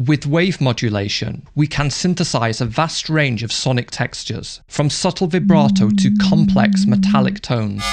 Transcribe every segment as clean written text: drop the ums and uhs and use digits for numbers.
With wave modulation, we can synthesize a vast range of sonic textures, from subtle vibrato to complex metallic tones.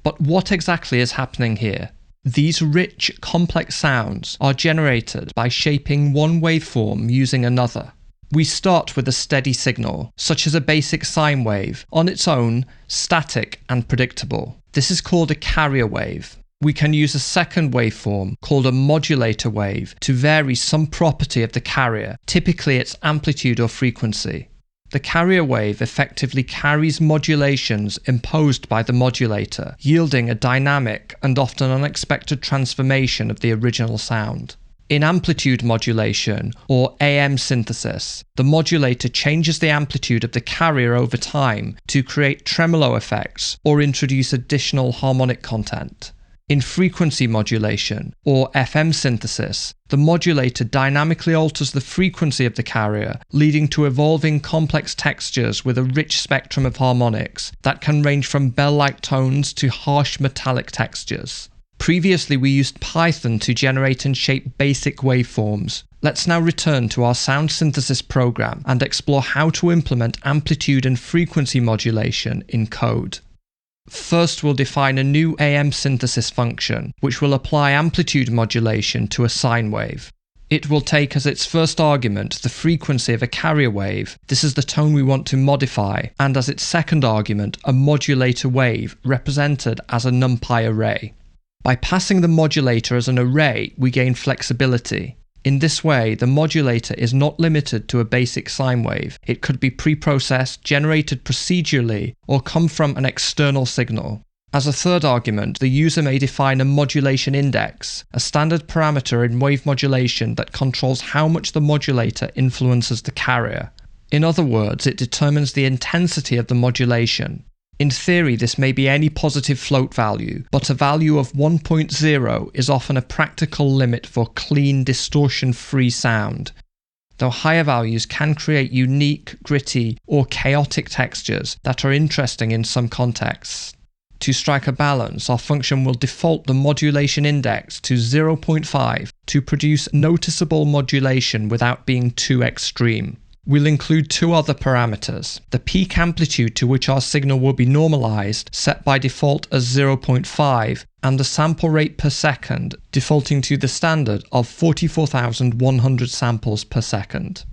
But what exactly is happening here? These rich, complex sounds are generated by shaping one waveform using another. We start with a steady signal, such as a basic sine wave, on its own, static and predictable. This is called a carrier wave. We can use a second waveform, called a modulator wave, to vary some property of the carrier, typically its amplitude or frequency. The carrier wave effectively carries modulations imposed by the modulator, yielding a dynamic and often unexpected transformation of the original sound. In amplitude modulation, or AM synthesis, the modulator changes the amplitude of the carrier over time to create tremolo effects or introduce additional harmonic content. In frequency modulation, or FM synthesis, the modulator dynamically alters the frequency of the carrier, leading to evolving complex textures with a rich spectrum of harmonics that can range from bell-like tones to harsh metallic textures. Previously, we used Python to generate and shape basic waveforms. Let's now return to our sound synthesis program and explore how to implement amplitude and frequency modulation in code. First, we'll define a new AM synthesis function, which will apply amplitude modulation to a sine wave. It will take as its first argument the frequency of a carrier wave. This is the tone we want to modify, and as its second argument, a modulator wave, represented as a NumPy array. By passing the modulator as an array, we gain flexibility. In this way, the modulator is not limited to a basic sine wave. It could be pre-processed, generated procedurally, or come from an external signal. As a third argument, the user may define a modulation index, a standard parameter in wave modulation that controls how much the modulator influences the carrier. In other words, it determines the intensity of the modulation. In theory, this may be any positive float value, but a value of 1.0 is often a practical limit for clean, distortion-free sound, though higher values can create unique, gritty, or chaotic textures that are interesting in some contexts. To strike a balance, our function will default the modulation index to 0.5 to produce noticeable modulation without being too extreme. We'll include two other parameters: the peak amplitude to which our signal will be normalized, set by default as 0.5, and the sample rate per second, defaulting to the standard of 44,100 samples per second.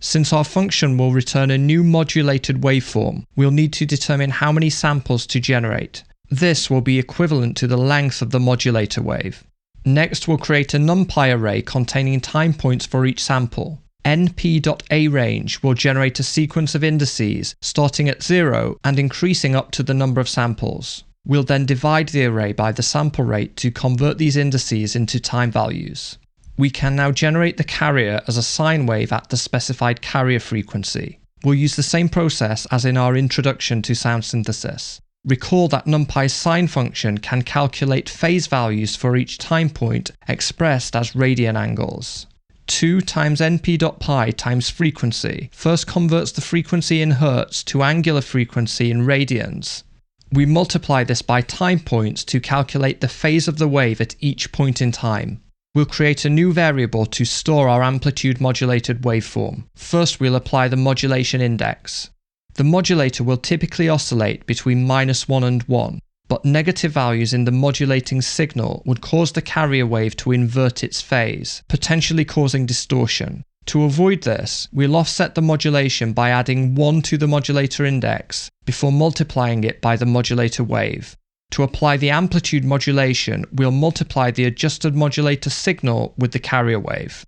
Since our function will return a new modulated waveform, we'll need to determine how many samples to generate. This will be equivalent to the length of the modulator wave. Next, we'll create a NumPy array containing time points for each sample. np.arange will generate a sequence of indices starting at 0 and increasing up to the number of samples. We'll then divide the array by the sample rate to convert these indices into time values. We can now generate the carrier as a sine wave at the specified carrier frequency. We'll use the same process as in our introduction to sound synthesis. Recall that NumPy's sine function can calculate phase values for each time point expressed as radian angles. 2 times np.pi times frequency first converts the frequency in hertz to angular frequency in radians. We multiply this by time points to calculate the phase of the wave at each point in time. We'll create a new variable to store our amplitude modulated waveform. First, we'll apply the modulation index. The modulator will typically oscillate between -1 and 1. But negative values in the modulating signal would cause the carrier wave to invert its phase, potentially causing distortion. To avoid this, we'll offset the modulation by adding 1 to the modulator index before multiplying it by the modulator wave. To apply the amplitude modulation, we'll multiply the adjusted modulator signal with the carrier wave.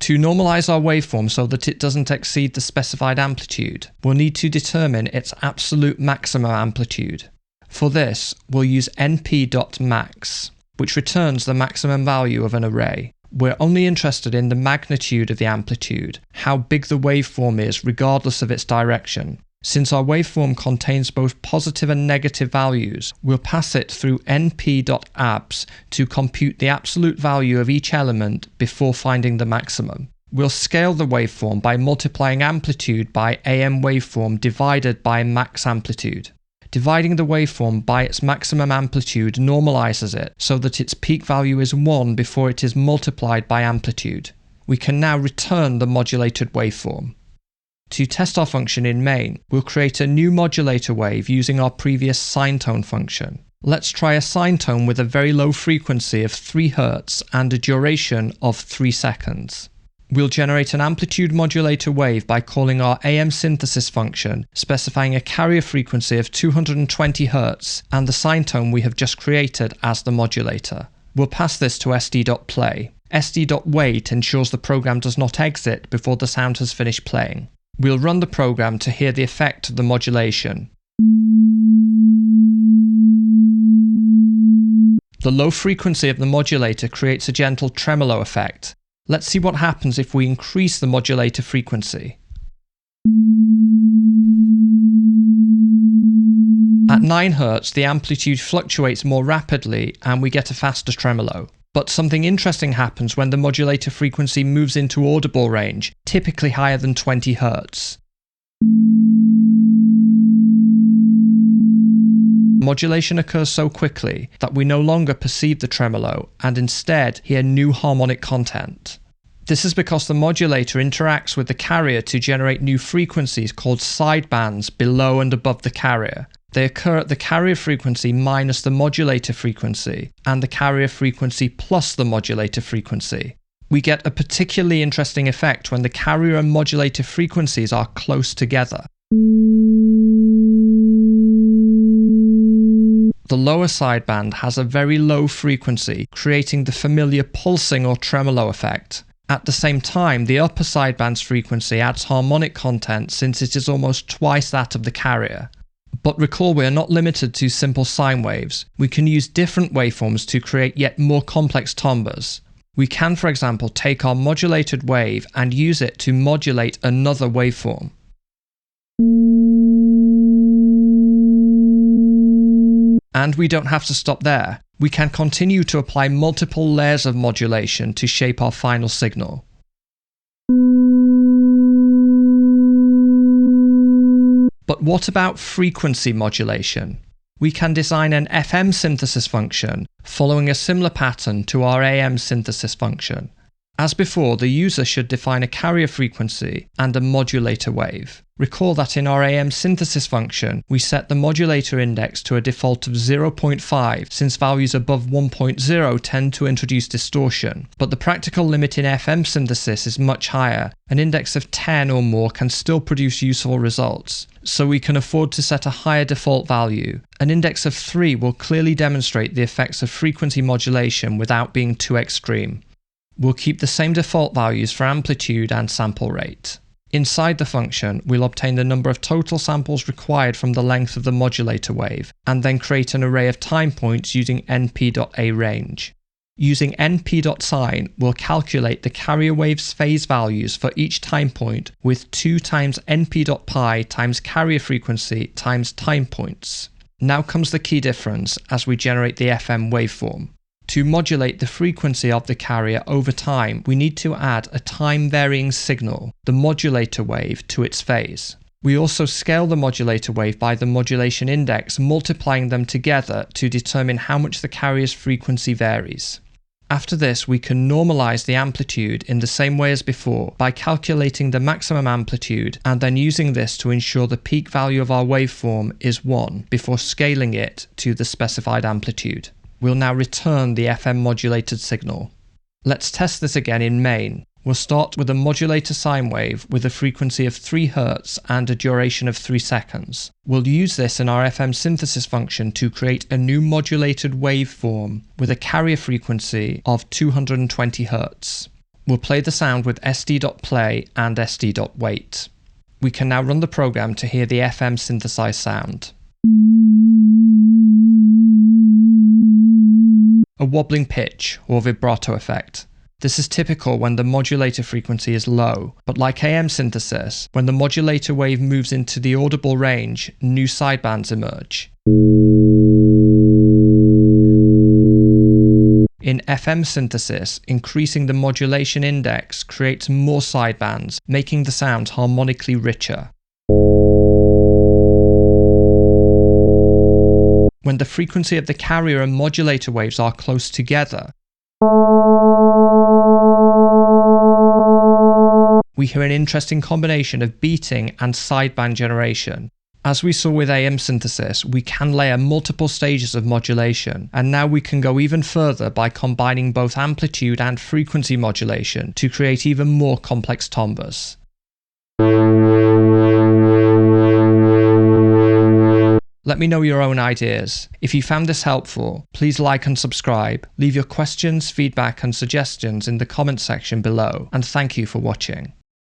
To normalize our waveform so that it doesn't exceed the specified amplitude, we'll need to determine its absolute maximum amplitude. For this, we'll use np.max, which returns the maximum value of an array. We're only interested in the magnitude of the amplitude, how big the waveform is regardless of its direction. Since our waveform contains both positive and negative values, we'll pass it through np.abs to compute the absolute value of each element before finding the maximum. We'll scale the waveform by multiplying amplitude by AM waveform divided by max amplitude. Dividing the waveform by its maximum amplitude normalizes it so that its peak value is 1 before it is multiplied by amplitude. We can now return the modulated waveform. To test our function in main, we'll create a new modulator wave using our previous sine tone function. Let's try a sine tone with a very low frequency of 3 Hz and a duration of 3 seconds. We'll generate an amplitude modulator wave by calling our AM synthesis function, specifying a carrier frequency of 220 Hz and the sine tone we have just created as the modulator. We'll pass this to sd.play. sd.wait ensures the program does not exit before the sound has finished playing. We'll run the program to hear the effect of the modulation. The low frequency of the modulator creates a gentle tremolo effect. Let's see what happens if we increase the modulator frequency. At 9 Hz, the amplitude fluctuates more rapidly and we get a faster tremolo. But something interesting happens when the modulator frequency moves into audible range, typically higher than 20 Hz. Modulation occurs so quickly that we no longer perceive the tremolo and instead hear new harmonic content. This is because the modulator interacts with the carrier to generate new frequencies called sidebands below and above the carrier. They occur at the carrier frequency minus the modulator frequency and the carrier frequency plus the modulator frequency. We get a particularly interesting effect when the carrier and modulator frequencies are close together. The lower sideband has a very low frequency, creating the familiar pulsing or tremolo effect. At the same time, the upper sideband's frequency adds harmonic content since it is almost twice that of the carrier. But recall, we are not limited to simple sine waves. We can use different waveforms to create yet more complex timbres. We can, for example, take our modulated wave and use it to modulate another waveform. And we don't have to stop there. We can continue to apply multiple layers of modulation to shape our final signal. But what about frequency modulation? We can design an FM synthesis function following a similar pattern to our AM synthesis function. As before, the user should define a carrier frequency and a modulator wave. Recall that in our AM synthesis function, we set the modulator index to a default of 0.5 since values above 1.0 tend to introduce distortion. But the practical limit in FM synthesis is much higher. An index of 10 or more can still produce useful results. So we can afford to set a higher default value. An index of 3 will clearly demonstrate the effects of frequency modulation without being too extreme. We'll keep the same default values for amplitude and sample rate. Inside the function, we'll obtain the number of total samples required from the length of the modulator wave, and then create an array of time points using np.arange. Using np.sine, we'll calculate the carrier wave's phase values for each time point with 2 times np.pi times carrier frequency times time points. Now comes the key difference as we generate the FM waveform. To modulate the frequency of the carrier over time, we need to add a time-varying signal, the modulator wave, to its phase. We also scale the modulator wave by the modulation index, multiplying them together to determine how much the carrier's frequency varies. After this, we can normalize the amplitude in the same way as before by calculating the maximum amplitude and then using this to ensure the peak value of our waveform is 1 before scaling it to the specified amplitude. We'll now return the FM modulated signal. Let's test this again in main. We'll start with a modulator sine wave with a frequency of 3 Hz and a duration of 3 seconds. We'll use this in our FM synthesis function to create a new modulated waveform with a carrier frequency of 220 Hz. We'll play the sound with sd.play and sd.wait. We can now run the program to hear the FM synthesized sound. A wobbling pitch or vibrato effect. This is typical when the modulator frequency is low, but like AM synthesis, when the modulator wave moves into the audible range, new sidebands emerge. In FM synthesis, increasing the modulation index creates more sidebands, making the sound harmonically richer. When the frequency of the carrier and modulator waves are close together, we hear an interesting combination of beating and sideband generation. As we saw with AM synthesis, we can layer multiple stages of modulation, and now we can go even further by combining both amplitude and frequency modulation to create even more complex timbres. Let me know your own ideas. If you found this helpful, please like and subscribe. Leave your questions, feedback and suggestions in the comments section below, and thank you for watching.